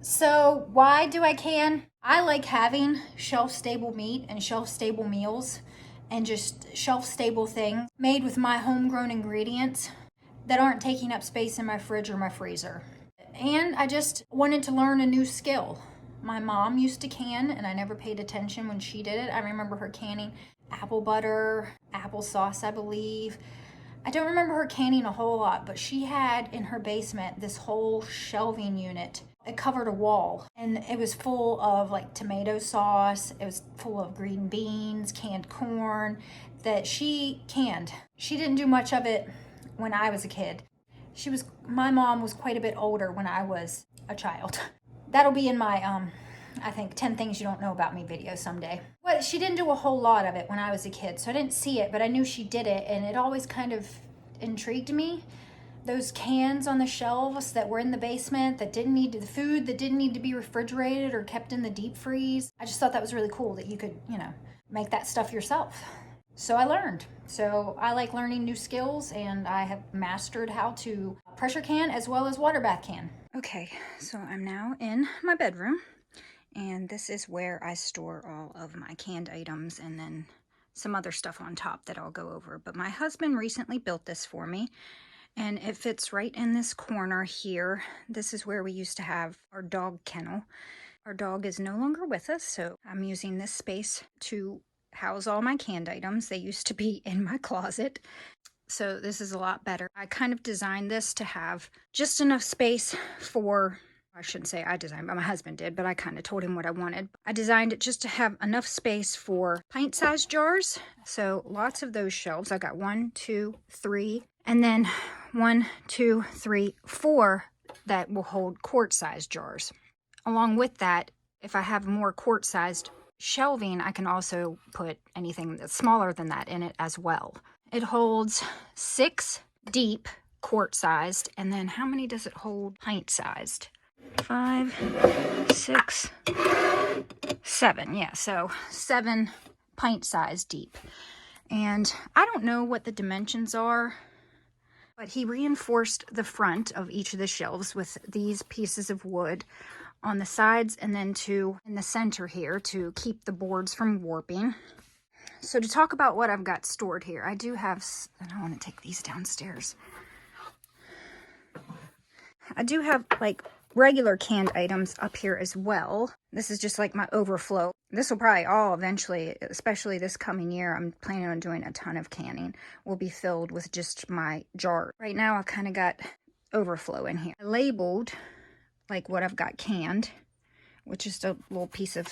So why do I can? I like having shelf-stable meat and shelf-stable meals and just shelf-stable things made with my homegrown ingredients that aren't taking up space in my fridge or my freezer. And I just wanted to learn a new skill. My mom used to can, and I never paid attention when she did it. I remember her canning apple butter, applesauce, I believe. I don't remember her canning a whole lot, but she had in her basement this whole shelving unit. It covered a wall, and it was full of like tomato sauce. It was full of green beans, canned corn that she canned. She didn't do much of it when I was a kid. My mom was quite a bit older when I was a child. That'll be in my I think 10 things you don't know about me video someday. Well, she didn't do a whole lot of it when I was a kid, so I didn't see it, but I knew she did it, and it always kind of intrigued me. Those cans on the shelves that were in the basement that didn't need the food that didn't need to be refrigerated or kept in the deep freeze. I just thought that was really cool that you could, make that stuff yourself. So I learned. So I like learning new skills, and I have mastered how to pressure can as well as water bath can. Okay, so I'm now in my bedroom, and this is where I store all of my canned items and then some other stuff on top that I'll go over. But my husband recently built this for me, and it fits right in this corner here. This is where we used to have our dog kennel. Our dog is no longer with us, so I'm using this space to house all my canned items. They used to be in my closet, so this is a lot better. I kind of designed this to have just enough space for, I shouldn't say I designed, but my husband did, but I kind of told him what I wanted. I designed it just to have enough space for pint-sized jars, so lots of those shelves. I got 1, 2, 3, and then 1, 2, 3, 4 that will hold quart-sized jars. Along with that, if I have more quart-sized shelving, I can also put anything that's smaller than that in it as well. It holds 6 deep, quart-sized, and then how many does it hold pint-sized? 5, 6, 7. Yeah, so 7 pint-sized deep. And I don't know what the dimensions are, but he reinforced the front of each of the shelves with these pieces of wood on the sides and then in the center here to keep the boards from warping. So to talk about what I've got stored here, I do have, and I want to take these downstairs. I do have like regular canned items up here as well. This is just like my overflow. This will probably all eventually, especially this coming year, I'm planning on doing a ton of canning, will be filled with just my jar. Right now I've kind of got overflow in here. I labeled like what I've got canned, which is a little piece of,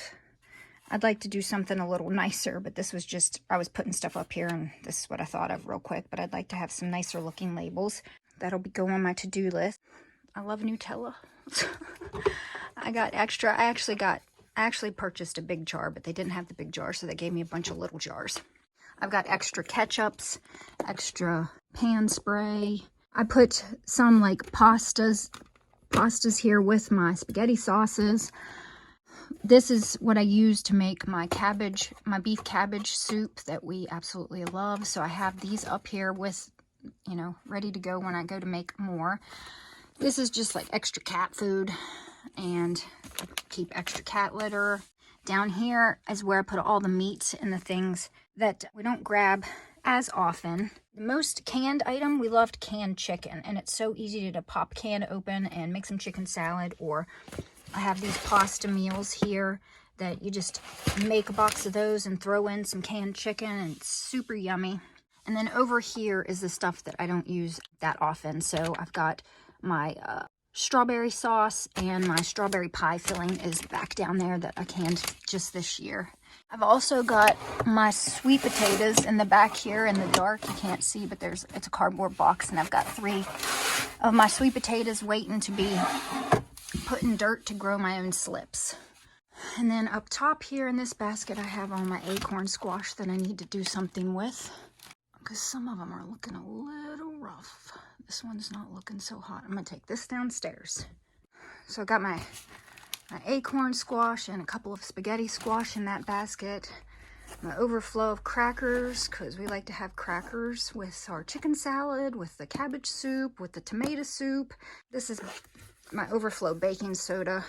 I'd like to do something a little nicer, but this was just, I was putting stuff up here and this is what I thought of real quick, but I'd like to have some nicer looking labels. That'll go on my to-do list. I love Nutella. I got extra. I actually purchased a big jar, but they didn't have the big jar, so they gave me a bunch of little jars. I've got extra ketchups, extra pan spray. I put some like pastas here with my spaghetti sauces. This is what I use to make my beef cabbage soup that we absolutely love. So I have these up here with, ready to go when I go to make more. This is just like extra cat food, and I keep extra cat litter. Down here is where I put all the meats and the things that we don't grab as often. The most canned item, we loved canned chicken, and it's so easy to pop can open and make some chicken salad, or I have these pasta meals here that you just make a box of those and throw in some canned chicken, and it's super yummy. And then over here is the stuff that I don't use that often, so I've got my strawberry sauce, and my strawberry pie filling is back down there that I canned just this year. I've also got my sweet potatoes in the back here in the dark. You can't see, but it's a cardboard box, and I've got 3 of my sweet potatoes waiting to be put in dirt to grow my own slips. And then up top here in this basket, I have all my acorn squash that I need to do something with, because some of them are looking a little rough. This one's not looking so hot. I'm going to take this downstairs. So I got my acorn squash and a couple of spaghetti squash in that basket. My overflow of crackers, because we like to have crackers with our chicken salad, with the cabbage soup, with the tomato soup. This is my overflow baking soda.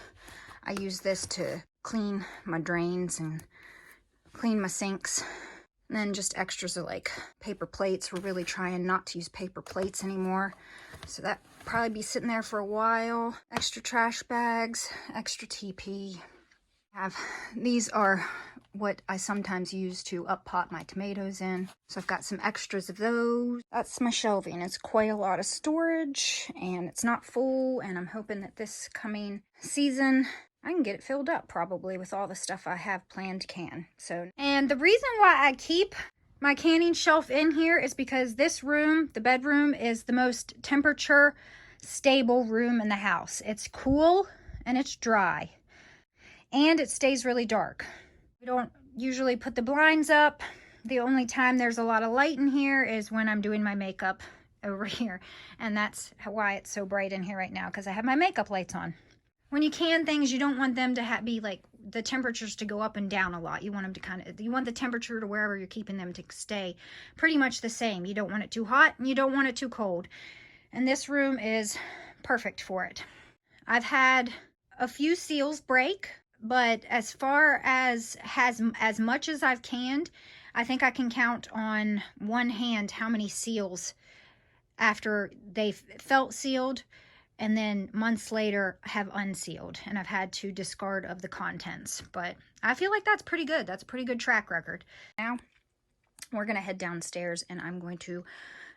I use this to clean my drains and clean my sinks. And then just extras of like paper plates. We're really trying not to use paper plates anymore. So that probably be sitting there for a while. Extra trash bags, extra TP. These are what I sometimes use to up pot my tomatoes in. So I've got some extras of those. That's my shelving. It's quite a lot of storage and it's not full, and I'm hoping that this coming season I can get it filled up probably with all the stuff I have planned to can. And the reason why I keep my canning shelf in here is because this room, the bedroom, is the most temperature stable room in the house. It's cool and it's dry and it stays really dark. We don't usually put the blinds up. The only time there's a lot of light in here is when I'm doing my makeup over here. And that's why it's so bright in here right now, because I have my makeup lights on. When you can things, you don't want them to be like the temperatures to go up and down a lot. You want them to you want the temperature to wherever you're keeping them to stay pretty much the same. You don't want it too hot and you don't want it too cold. And this room is perfect for it. I've had a few seals break, but as far as much as I've canned, I think I can count on one hand how many seals after they felt sealed and then months later have unsealed, and I've had to discard of the contents. But I feel like that's pretty good. That's a pretty good track record. Now we're gonna head downstairs and I'm going to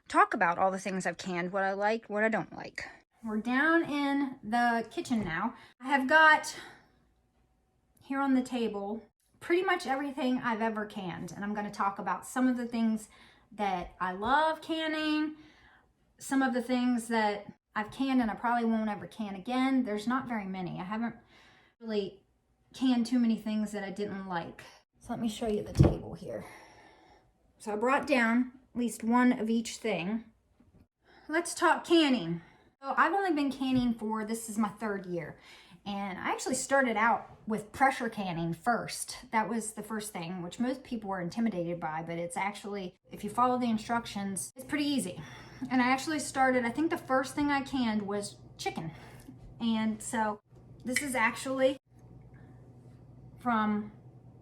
talk about all the things I've canned, what I like, what I don't like. We're down in the kitchen now. I have got here on the table pretty much everything I've ever canned, and I'm going to talk about some of the things that I love canning, some of the things that I've canned and I probably won't ever can again. There's not very many. I haven't really canned too many things that I didn't like. So let me show you the table here. So I brought down at least one of each thing. Let's talk canning. So I've only been canning this is my 3rd year. And I actually started out with pressure canning first. That was the first thing, which most people were intimidated by, but it's actually, if you follow the instructions, it's pretty easy. And I actually started, I think the first thing I canned was chicken. And so this is actually from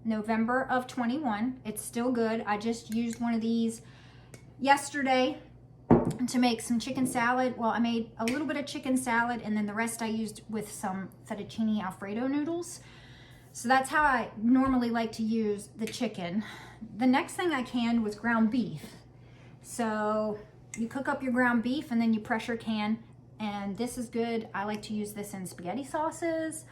November of 21. It's still good. I just used one of these yesterday to make some chicken salad. Well, I made a little bit of chicken salad and then the rest I used with some fettuccine Alfredo noodles. So that's how I normally like to use the chicken. The next thing I canned was ground beef. So you cook up your ground beef and then you pressure can, and this is good. I like to use this in spaghetti sauces.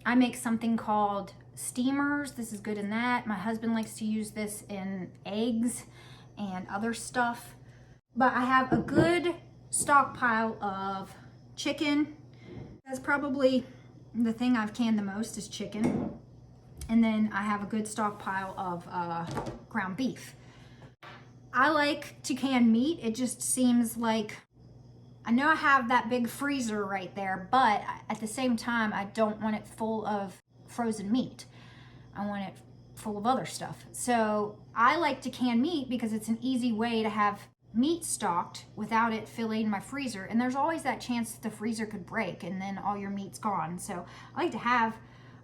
I make something called steamers. This is good in that. My husband likes to use this in eggs and other stuff. But I have a good stockpile of chicken. That's probably the thing I've canned the most is chicken. And then I have a good stockpile of ground beef. I like to can meat. It just seems like, I know I have that big freezer right there, but at the same time, I don't want it full of frozen meat. I want it full of other stuff. So I like to can meat because it's an easy way to have meat stocked without it filling my freezer. And there's always that chance that the freezer could break and then all your meat's gone. So I like to have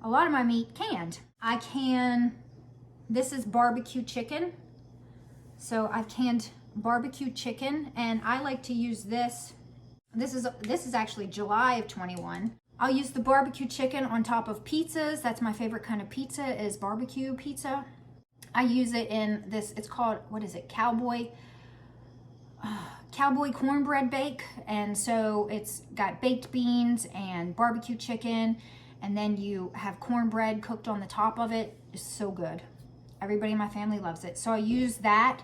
a lot of my meat canned. This is barbecue chicken. So I've canned barbecue chicken, and I like to use this. This is actually July of 21. I'll use the barbecue chicken on top of pizzas. That's my favorite kind of pizza, is barbecue pizza. I use it in this, it's called, what is it, cowboy cornbread bake. And so it's got baked beans and barbecue chicken, and then you have cornbread cooked on the top of it. It's so good. Everybody in my family loves it. So I use that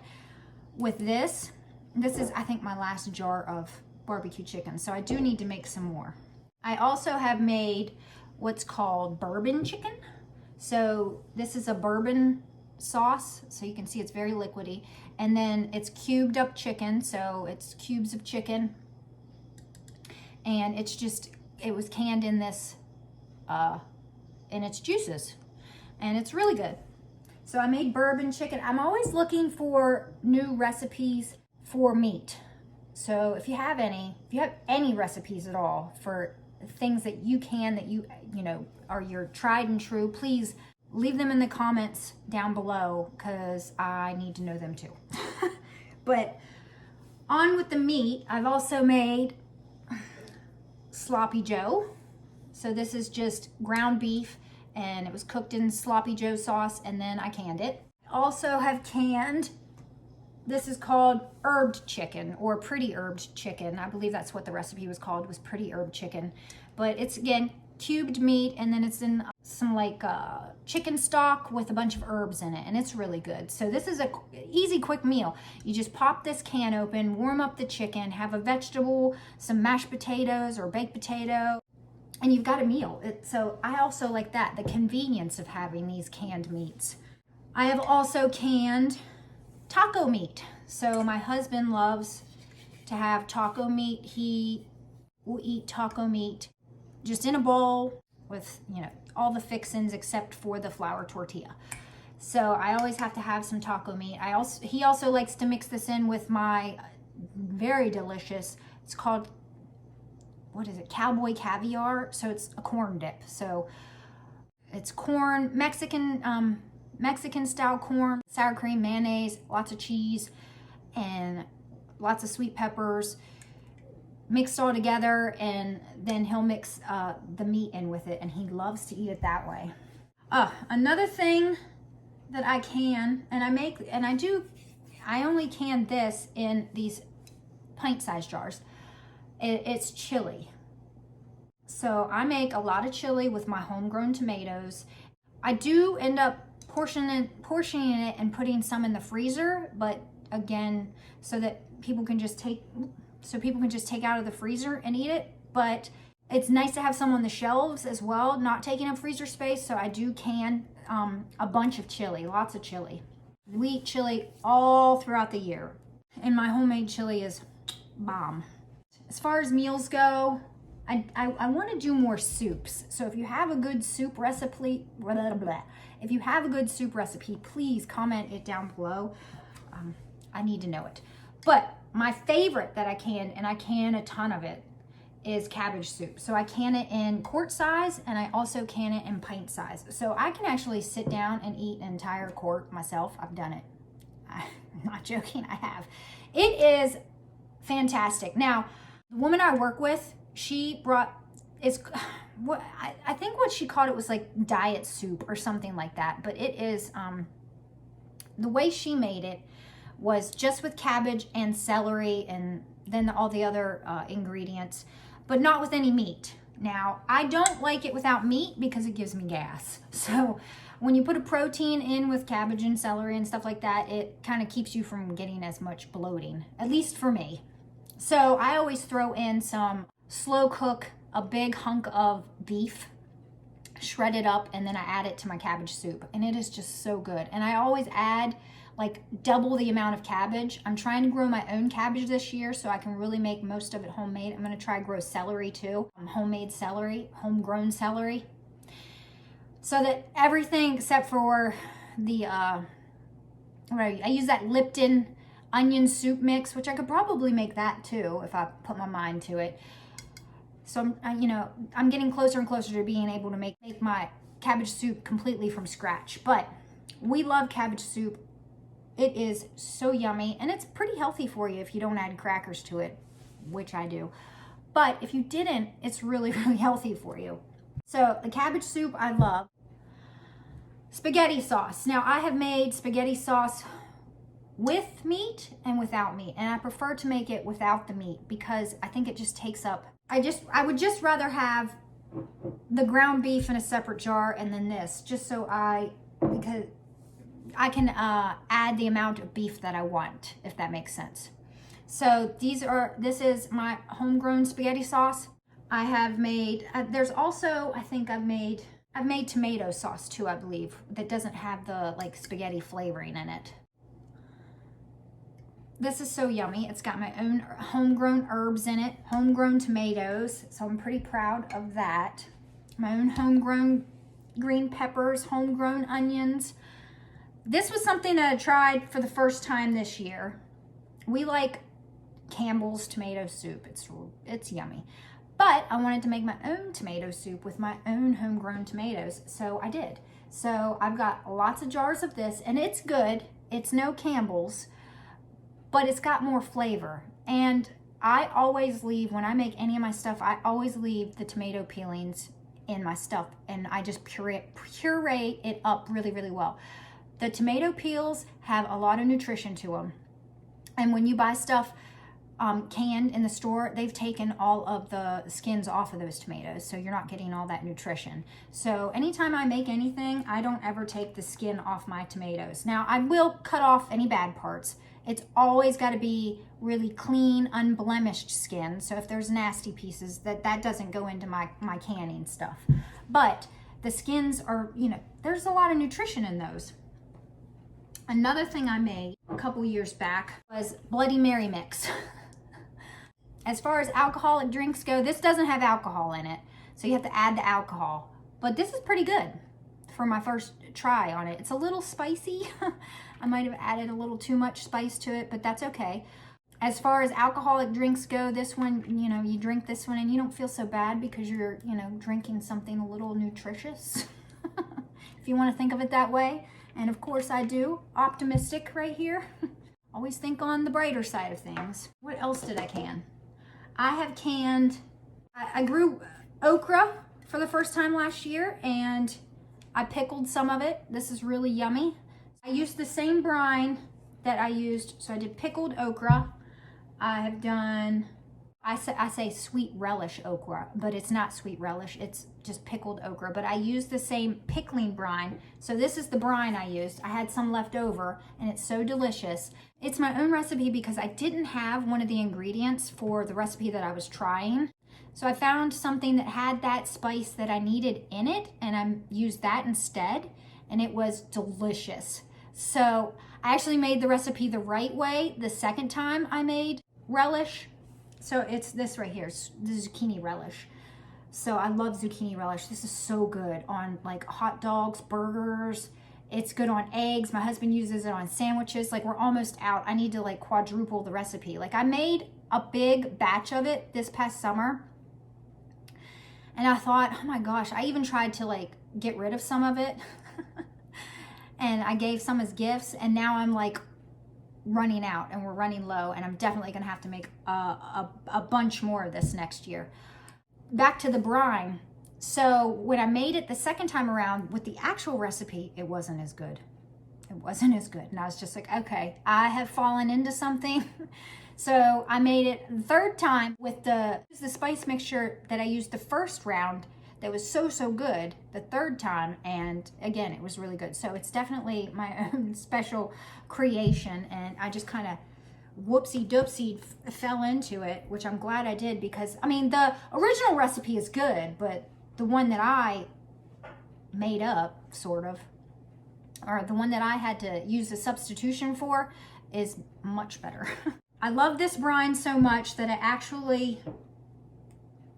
with this. This is, I think, my last jar of barbecue chicken. So I do need to make some more. I also have made what's called bourbon chicken. So this is a bourbon sauce. So you can see it's very liquidy. And then it's cubed up chicken. So it's cubes of chicken. And it's just, it was canned in this, in its juices. And it's really good. So I made bourbon chicken. I'm always looking for new recipes for meat. So if you have any recipes at all for things that you can, that you know, are your tried and true, please leave them in the comments down below, because I need to know them too. But on with the meat, I've also made Sloppy Joe. So this is just ground beef, and it was cooked in Sloppy Joe sauce, and then I canned it. Also have canned, this is called herbed chicken, or pretty herbed chicken. I believe that's what the recipe was called, was pretty herbed chicken. But it's, again, cubed meat, and then it's in some like chicken stock with a bunch of herbs in it, and it's really good. So this is a easy, quick meal. You just pop this can open, warm up the chicken, have a vegetable, some mashed potatoes or baked potato, and you've got a meal. So I also like that, the convenience of having these canned meats. I have also canned taco meat. So my husband loves to have taco meat. He will eat taco meat just in a bowl with, you know, all the fixings except for the flour tortilla. So I always have to have some taco meat. He also likes to mix this in with my very delicious, it's called, what is it, cowboy caviar. So it's a corn dip. So it's corn, Mexican style corn, sour cream, mayonnaise, lots of cheese, and lots of sweet peppers, mixed all together, and then he'll mix the meat in with it, and he loves to eat it that way. Another thing that I can, and I make, and I only can this in these pint-sized jars. It's chili. So I make a lot of chili with my homegrown tomatoes. I do end up portioning it and putting some in the freezer, but again, so people can just take out of the freezer and eat it. But it's nice to have some on the shelves as well, not taking up freezer space. So I do can a bunch of chili, lots of chili. We eat chili all throughout the year, and my homemade chili is bomb. As far as meals go, I want to do more soups. So if you have a good soup recipe, if you have a good soup recipe, please comment it down below. I need to know it. But my favorite that I can, and I can a ton of it, is cabbage soup. So I can it in quart size, and I also can it in pint size. So I can actually sit down and eat an entire quart myself. I've done it. I'm not joking, I have. It is fantastic. Now, the woman I work with, she brought, I think what she called it was like diet soup or something like that. But it is, the way she made it was just with cabbage and celery and then all the other ingredients, but not with any meat. Now, I don't like it without meat because it gives me gas. So when you put a protein in with cabbage and celery and stuff like that, it kind of keeps you from getting as much bloating, at least for me. So I always throw in some slow cook, a big hunk of beef, shred it up, and then I add it to my cabbage soup, and it is just so good. And I always add like double the amount of cabbage. I'm trying to grow my own cabbage this year so I can really make most of it homemade. I'm going to try grow celery too, homemade celery, homegrown celery, so that everything except for the I use that Lipton onion soup mix, which I could probably make that too if I put my mind to it. So I'm getting closer and closer to being able to make my cabbage soup completely from scratch. But we love cabbage soup. It is so yummy, and it's pretty healthy for you if you don't add crackers to it, which I do. But if you didn't, it's really, really healthy for you. So the cabbage soup I love. Spaghetti sauce. Now, I have made spaghetti sauce with meat and without meat, and I prefer to make it without the meat because I think it just takes up, I would just rather have the ground beef in a separate jar and then this, just so because I can add the amount of beef that I want, if that makes sense. So this is my homegrown spaghetti sauce. I have made, there's also, I think I've made tomato sauce too, I believe, that doesn't have the like spaghetti flavoring in it. This is so yummy. It's got my own homegrown herbs in it, homegrown tomatoes, so I'm pretty proud of that. My own homegrown green peppers, homegrown onions. This was something that I tried for the first time this year. We like Campbell's tomato soup. It's yummy. But I wanted to make my own tomato soup with my own homegrown tomatoes, so I did. So I've got lots of jars of this, and it's good. It's no Campbell's, but it's got more flavor. And I always leave, when I make any of my stuff, I always leave the tomato peelings in my stuff, and I just puree it up really, really well. The tomato peels have a lot of nutrition to them. And when you buy stuff canned in the store, they've taken all of the skins off of those tomatoes, so you're not getting all that nutrition. So anytime I make anything, I don't ever take the skin off my tomatoes. Now, I will cut off any bad parts. It's always got to be really clean, unblemished skin. So if there's nasty pieces, that doesn't go into my canning stuff. But the skins are, there's a lot of nutrition in those. Another thing I made a couple years back was Bloody Mary mix. As far as alcoholic drinks go, this doesn't have alcohol in it, so you have to add the alcohol. But this is pretty good for my first try on it. It's a little spicy. I might have added a little too much spice to it, but that's okay. As far as alcoholic drinks go, this one, you drink this one and you don't feel so bad because you're, drinking something a little nutritious. If you want to think of it that way. And of course I do. Optimistic right here. Always think on the brighter side of things. What else did I can? I have canned, I grew okra for the first time last year, and I pickled some of it. This is really yummy. I used the same brine that I used, so I did pickled okra. I have done, I say sweet relish okra, but it's not sweet relish, it's just pickled okra. But I used the same pickling brine. So this is the brine I used. I had some left over, and it's so delicious. It's my own recipe because I didn't have one of the ingredients for the recipe that I was trying. So I found something that had that spice that I needed in it, and I used that instead, and it was delicious. So I actually made the recipe the right way the second time I made relish. So it's this right here, the zucchini relish. So I love zucchini relish. This is so good on like hot dogs, burgers. It's good on eggs. My husband uses it on sandwiches. Like, we're almost out. I need to like quadruple the recipe. Like, I made a big batch of it this past summer, and I thought, oh my gosh, I even tried to like get rid of some of it. And I gave some as gifts, and now I'm like running out and we're running low, and I'm definitely gonna have to make a bunch more of this next year. Back to the brine. So when I made it the second time around with the actual recipe, it wasn't as good. It wasn't as good. And I was just like, okay, I have fallen into something. So I made it the third time with the spice mixture that I used the first round that was so good the third time, and again, it was really good. So it's definitely my own special creation, and I just kind of whoopsie doopsie fell into it, which I'm glad I did, because I mean, the original recipe is good, but the one that I made up, sort of, or the one that I had to use a substitution for, is much better. I love this brine so much that I actually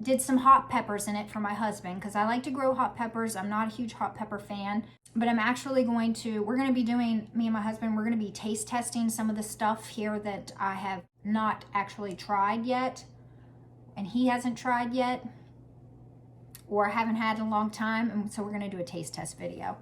did some hot peppers in it for my husband, because I like to grow hot peppers. I'm not a huge hot pepper fan, but I'm actually we're going to be doing, me and my husband, we're going to be taste testing some of the stuff here that I have not actually tried yet, and he hasn't tried yet, or haven't had in a long time, and so we're going to do a taste test video.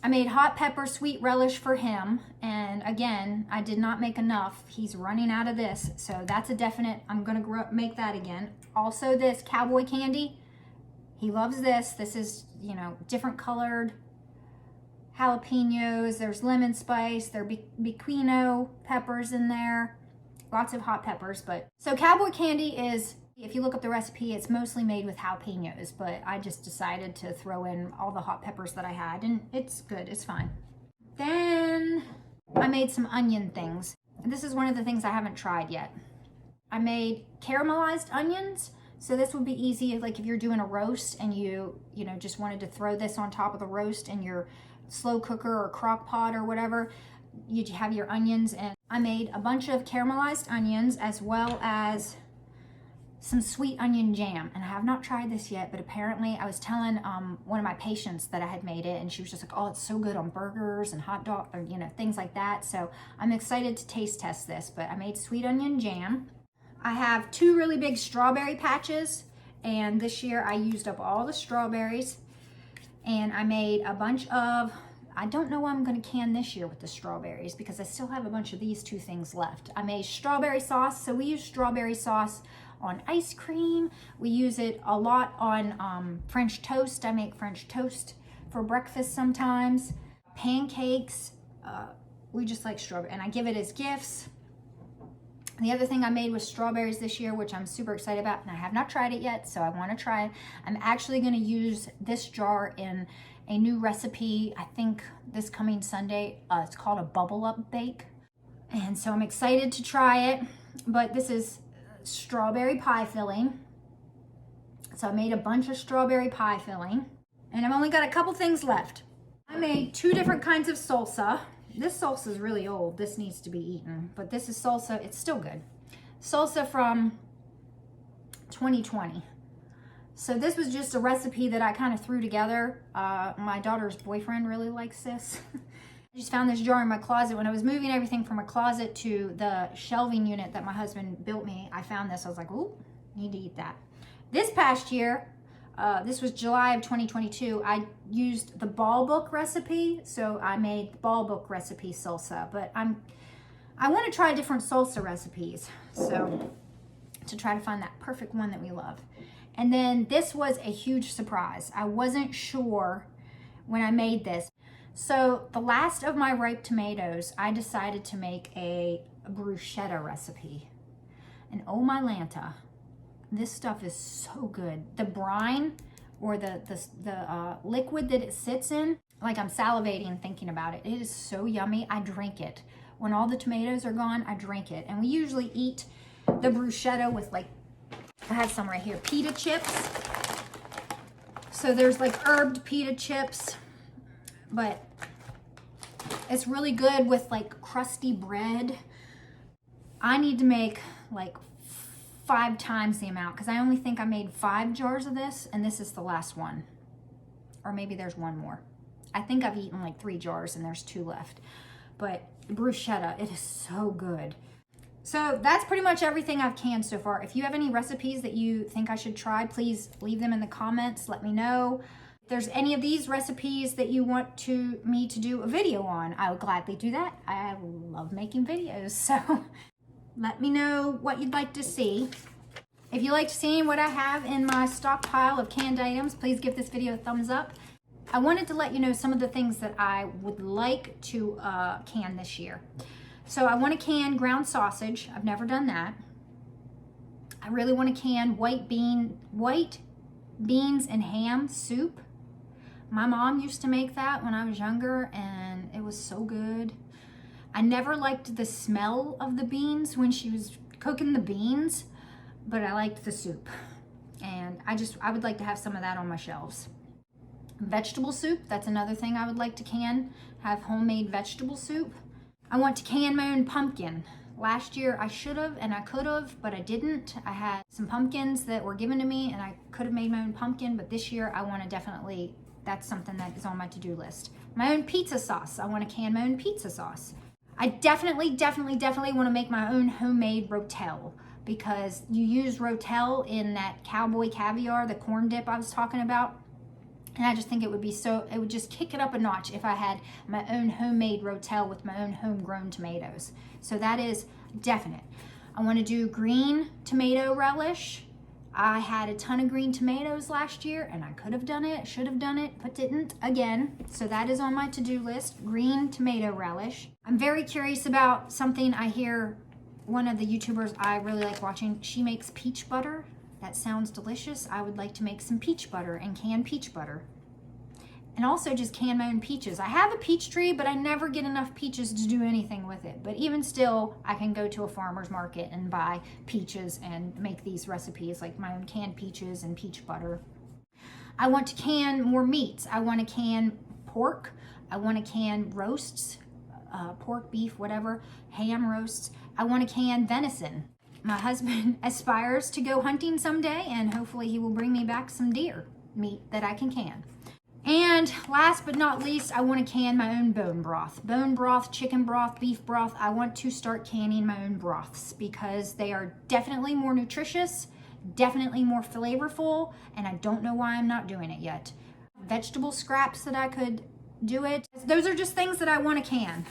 I made hot pepper sweet relish for him, and again, I did not make enough. He's running out of this, so that's a definite, I'm going to make that again. Also, this cowboy candy, he loves this. This is, different colored jalapenos. There's lemon spice. There are piquino peppers in there. Lots of hot peppers. But so cowboy candy is, if you look up the recipe, it's mostly made with jalapenos, but I just decided to throw in all the hot peppers that I had, and it's good. It's fine. Then I made some onion things. This is one of the things I haven't tried yet. I made caramelized onions. So this would be easy, like if you're doing a roast and you just wanted to throw this on top of the roast in your slow cooker or crock pot or whatever. You have your onions, and I made a bunch of caramelized onions as well as some sweet onion jam. And I have not tried this yet, but apparently I was telling one of my patients that I had made it, and she was just like, oh, it's so good on burgers and hot dog, or things like that. So I'm excited to taste test this. But I made sweet onion jam. I have 2 really big strawberry patches. And this year I used up all the strawberries, and I made a bunch of, I don't know what I'm gonna can this year with the strawberries because I still have a bunch of these two things left. I made strawberry sauce, so we use strawberry sauce on ice cream. We use it a lot on French toast. I make French toast for breakfast sometimes. Pancakes, we just like strawberry, and I give it as gifts. The other thing I made was strawberries this year, which I'm super excited about, and I have not tried it yet, so I want to try it. I'm actually going to use this jar in a new recipe, I think this coming Sunday. It's called a bubble up bake, and so I'm excited to try it. But this is strawberry pie filling. So I made a bunch of strawberry pie filling, and I've only got a couple things left. I made 2 different kinds of salsa. This salsa is really old. This needs to be eaten, but this is salsa. It's still good. Salsa from 2020. So this was just a recipe that I kind of threw together. My daughter's boyfriend really likes this. I just found this jar in my closet. When I was moving everything from my closet to the shelving unit that my husband built me, I found this. I was like, ooh, need to eat that. This past year, this was July of 2022, I used the Ball Book recipe. So I made the Ball Book recipe salsa, but I want to try different salsa recipes. So to try to find that perfect one that we love. And then this was a huge surprise. I wasn't sure when I made this. So the last of my ripe tomatoes, I decided to make a bruschetta recipe. And oh my Lanta, this stuff is so good. The brine or the liquid that it sits in, like I'm salivating thinking about it. It is so yummy. I drink it. When all the tomatoes are gone, I drink it. And we usually eat the bruschetta with, like, I have some right here, pita chips. So there's like herbed pita chips, but it's really good with like crusty bread. I need to make like 5 times the amount because I only think I made 5 jars of this, and this is the last one. Or maybe there's one more. I think I've eaten like 3 jars and there's 2 left. But bruschetta, it is so good. So that's pretty much everything I've canned so far. If you have any recipes that you think I should try, please leave them in the comments. Let me know. If there's any of these recipes that you want me to do a video on, I will gladly do that. I love making videos, so let me know what you'd like to see. If you liked seeing what I have in my stockpile of canned items, please give this video a thumbs up. I wanted to let you know some of the things that I would like to can this year. So I want to can ground sausage. I've never done that. I really want to can white beans and ham soup. My mom used to make that when I was younger, and it was so good. I never liked the smell of the beans when she was cooking the beans, but I liked the soup. And I would like to have some of that on my shelves. Vegetable soup, that's another thing I would like to can, have homemade vegetable soup. I want to can my own pumpkin. Last year I should have and I could have, but I didn't. I had some pumpkins that were given to me and I could have made my own pumpkin, but this year I want to definitely, that's something that is on my to-do list. My own pizza sauce. I want to can my own pizza sauce. I definitely want to make my own homemade rotel, because you use rotel in that cowboy caviar, the corn dip I was talking about. And I just think it would just kick it up a notch if I had my own homemade rotel with my own homegrown tomatoes. So that is definite. I want to do green tomato relish. I had a ton of green tomatoes last year and I could have done it, should have done it, but didn't again. So that is on my to-do list, green tomato relish. I'm very curious about something I hear one of the YouTubers I really like watching. She makes peach butter. That sounds delicious. I would like to make some peach butter and can peach butter. And also just can my own peaches. I have a peach tree, but I never get enough peaches to do anything with it. But even still, I can go to a farmer's market and buy peaches and make these recipes, like my own canned peaches and peach butter. I want to can more meats. I want to can pork. I want to can roasts, pork, beef, whatever, ham roasts. I want to can venison. My husband aspires to go hunting someday, and hopefully he will bring me back some deer meat that I can can. And last but not least, I want to can my own bone broth. Bone broth, chicken broth, beef broth. I want to start canning my own broths because they are definitely more nutritious definitely more flavorful, and I don't know why I'm not doing it yet. Vegetable scraps that I could do it. Those are just things that I want to can.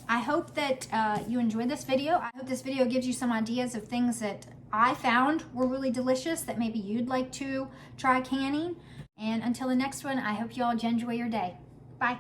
I hope that you enjoyed this video. I hope this video gives you some ideas of things that I found were really delicious that maybe you'd like to try canning. And until the next one, I hope you all enjoy your day. Bye.